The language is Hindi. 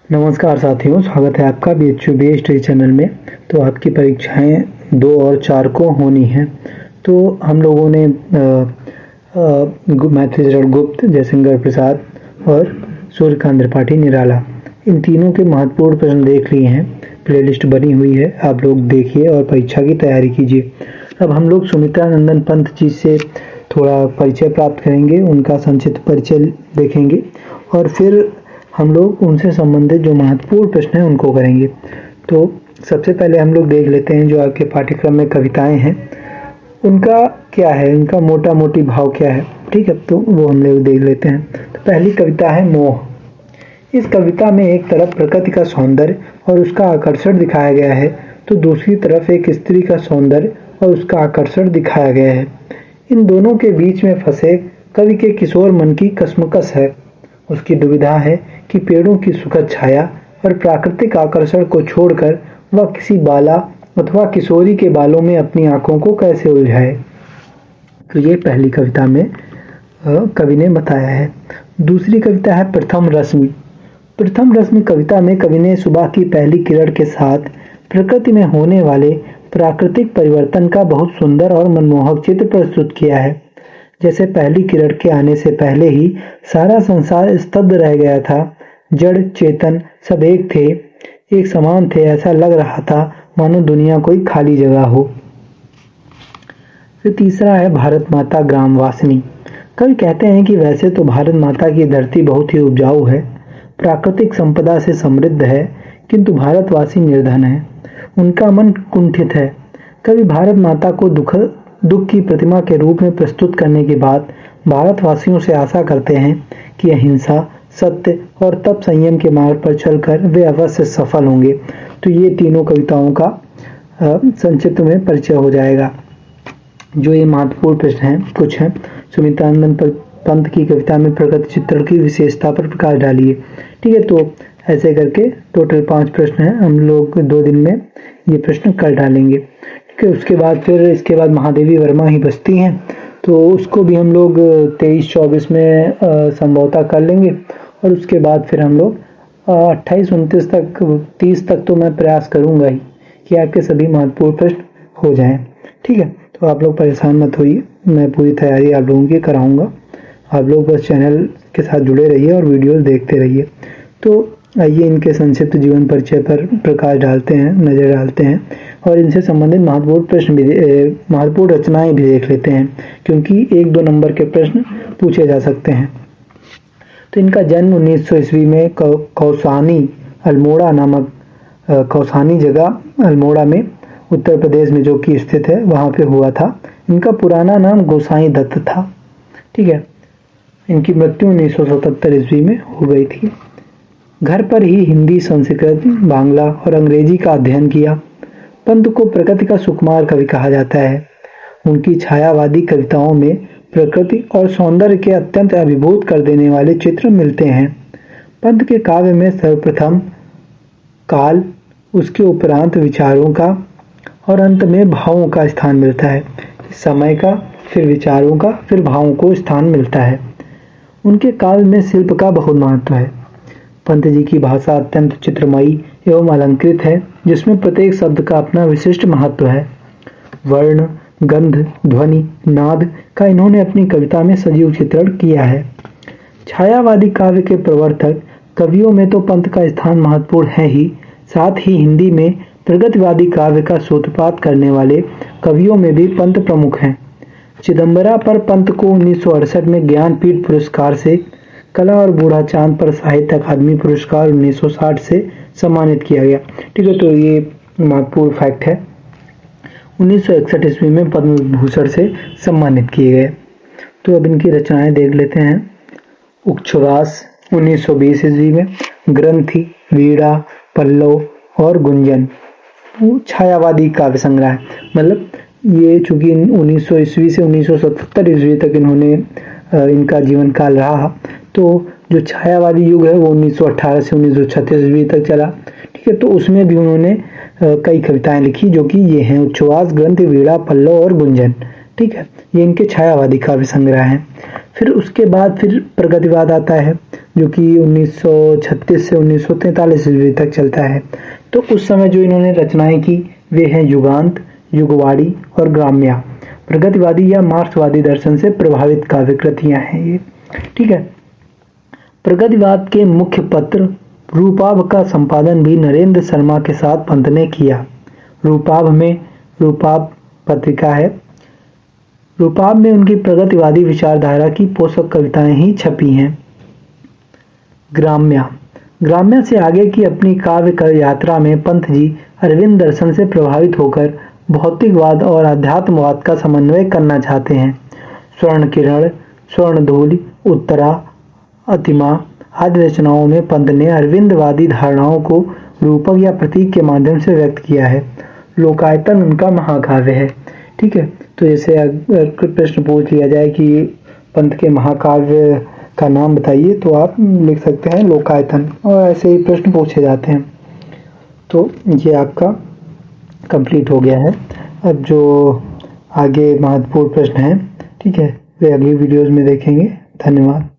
नमस्कार साथियों, स्वागत है आपका BHU स्टडी चैनल में। तो आपकी परीक्षाएं 2 और 4 को होनी हैं। तो हम लोगों ने मैथिलीशरण गुप्त, जयशंकर प्रसाद और सूर्यकांत त्रिपाठी निराला, इन तीनों के महत्वपूर्ण प्रश्न देख लिए हैं। प्लेलिस्ट बनी हुई है, आप लोग देखिए और परीक्षा की तैयारी कीजिए। अब हम लोग सुमित्रानंदन पंत जी से थोड़ा परिचय प्राप्त करेंगे, उनका संक्षिप्त परिचय देखेंगे और फिर हम लोग उनसे संबंधित जो महत्वपूर्ण प्रश्न हैं उनको करेंगे। तो सबसे पहले हम लोग देख लेते हैं जो आपके पाठ्यक्रम में कविताएं हैं उनका क्या है, उनका मोटा मोटी भाव क्या है। ठीक है, तो वो हम लोग देख लेते हैं। तो पहली कविता है मोह। इस कविता में एक तरफ प्रकृति का सौंदर्य और उसका आकर्षण दिखाया गया है, तो दूसरी तरफ एक स्त्री का सौंदर्य और उसका आकर्षण दिखाया गया है। इन दोनों के बीच में फंसे कवि के किशोर मन की कश्मकश है। उसकी दुविधा है कि पेड़ों की सुखद छाया और प्राकृतिक आकर्षण को छोड़कर वह किसी बाला अथवा किशोरी के बालों में अपनी आंखों को कैसे उलझाए। तो ये पहली कविता में कवि ने बताया है। दूसरी कविता है प्रथम रश्मि। प्रथम रश्मि कविता में कवि ने सुबह की पहली किरण के साथ प्रकृति में होने वाले प्राकृतिक परिवर्तन का बहुत सुंदर और मनमोहक चित्र प्रस्तुत किया है। जैसे पहली किरण के आने से पहले ही सारा संसार स्तब्ध रह गया था। जड़ चेतन सब एक थे, एक समान थे। ऐसा लग रहा था मानो दुनिया कोई खाली जगह हो। फिर तीसरा है भारत माता ग्रामवासिनी। कवि कहते हैं कि वैसे तो भारत माता की धरती बहुत ही उपजाऊ है, प्राकृतिक संपदा से समृद्ध है, किंतु भारतवासी निर्धन है, उनका मन कुंठित है। कवि भारत माता को दुख की प्रतिमा के रूप में प्रस्तुत करने के बाद भारतवासियों से आशा करते हैं कि अहिंसा, सत्य और तप संयम के मार्ग पर चलकर वे अवश्य सफल होंगे। तो ये तीनों कविताओं का संक्षिप्त में परिचय हो जाएगा। जो ये महत्वपूर्ण प्रश्न हैं कुछ हैं। सुमित्रानंदन पंत की कविता में प्रकृति चित्रण की विशेषता पर प्रकाश डालिए। ठीक है, तो ऐसे करके टोटल 5 प्रश्न हैं, हम लोग 2 दिन में ये प्रश्न कर डालेंगे। ठीक है, उसके बाद फिर इसके बाद महादेवी वर्मा ही बचती हैं, तो उसको भी हम लोग 23-24 में संभवतः कर लेंगे। और उसके बाद फिर हम लोग 28-29 तक, 30 तक तो मैं प्रयास करूंगा ही कि आपके सभी महत्वपूर्ण प्रश्न हो जाएं। ठीक है, तो आप लोग परेशान मत होइए, मैं पूरी तैयारी आप लोगों की कराऊंगा। आप लोग बस चैनल के साथ जुड़े रहिए और वीडियोस देखते रहिए। तो आइए इनके संक्षिप्त जीवन परिचय पर प्रकाश डालते हैं, नजर डालते हैं और इनसे संबंधित महत्वपूर्ण प्रश्न भी, महत्वपूर्ण रचनाएं भी देख लेते हैं, क्योंकि 1-2 नंबर के प्रश्न पूछे जा सकते हैं। तो इनका जन्म 1900 ईस्वी में कौसानी अल्मोड़ा नामक कौसानी जगह अल्मोड़ा में उत्तर प्रदेश में जो कि स्थित है वहाँ पे हुआ था। इनका पुराना नाम गोसाई दत्त था। ठीक है, इनकी मृत्यु 1977 ईस्वी में हो गई थी। घर पर ही हिंदी, संस्कृत, बांग्ला और अंग्रेजी का अध्ययन किया। पंत को प्रकृति का सुकुमार कवि कहा जाता है। उनकी छायावादी कविताओं में प्रकृति और सौंदर्य के अत्यंत अभिभूत कर देने वाले चित्र मिलते हैं। पंत के काव्य में सर्वप्रथम काल, उसके उपरांत विचारों का और अंत में भावों का स्थान मिलता है। समय का, फिर विचारों का, फिर भावों को स्थान मिलता है। उनके काव्य में शिल्प का बहुत महत्व है। पंत जी की भाषा अत्यंत चित्रमयी एवं अलंकृत है, जिसमें प्रत्येक शब्द का अपना विशिष्ट महत्व है। वर्ण, गंध, ध्वनि, नाद का इन्होंने अपनी कविता में सजीव चित्रण किया है। छायावादी काव्य के प्रवर्तक कवियों में तो पंत का स्थान महत्वपूर्ण है ही, साथ ही हिंदी में प्रगतिवादी काव्य का सूत्रपात करने वाले कवियों में भी पंत प्रमुख हैं। चिदम्बरा पर पंत को 1968 में ज्ञानपीठ पुरस्कार से, कला और बूढ़ा चांद पर साहित्य अकादमी पुरस्कार 1960 से सम्मानित किया गया। ठीक है, तो ये महत्वपूर्ण फैक्ट है। 1961 ईस्वी में पद्म विभूषण से सम्मानित किए गए। तो अब इनकी रचनाएं देख लेते हैं। उच्छ्वास 1920 ईस्वी में, ग्रंथि, वीणा, पल्लव और गुंजन छायावादी काव्य संग्रह है। मतलब ये चूंकि 1900 ईस्वी से 1977 ईस्वी तक इन्होंने इनका जीवन काल रहा, तो जो छायावादी युग है वो 1918 से 1936 ईस्वी तक चला। ठीक है, तो उसमें भी उन्होंने कई कविताएं लिखी जो कि ये हैं उच्छ्वास, ग्रंथ, वीणा, पल्लव और गुंजन। ठीक है, ये इनके छायावादी काव्य संग्रह हैं। फिर उसके बाद फिर प्रगतिवाद आता है। जो कि 1936 से 1943 ईस्वी तक चलता है। तो उस समय जो इन्होंने रचनाएं की वे हैं युगांत, युगवाणी और ग्राम्या। प्रगतिवादी या मार्क्सवादी दर्शन से प्रभावित काव्य कृतियां हैं ये। ठीक है। प्रगतिवाद के मुख्य पत्र रूपाभ का संपादन भी नरेंद्र शर्मा के साथ पंत ने किया। रूपाभ पत्रिका है। रूपाभ में उनकी प्रगतिवादी विचारधारा की पोषक कविताएं ही छपी हैं। ग्राम्या से आगे की अपनी काव्य यात्रा में पंत जी अरविंद दर्शन से प्रभावित होकर भौतिकवाद और अध्यात्मवाद का समन्वय करना चाहते हैं। स्वर्ण किरण, स्वर्णधूलि, उत्तरा, अतिमा आदि रचनाओं में पंत ने अरविंदवादी धारणाओं को रूपक या प्रतीक के माध्यम से व्यक्त किया है। लोकायतन उनका महाकाव्य है। ठीक है। तो जैसे अगर प्रश्न पूछ लिया जाए कि पंत के महाकाव्य का नाम बताइए तो आप लिख सकते हैं लोकायतन, और ऐसे ही प्रश्न पूछे जाते हैं। तो ये आपका कंप्लीट हो गया है। अब जो आगे महत्वपूर्ण प्रश्न हैं, ठीक है, वे अगली वीडियोस में देखेंगे। धन्यवाद।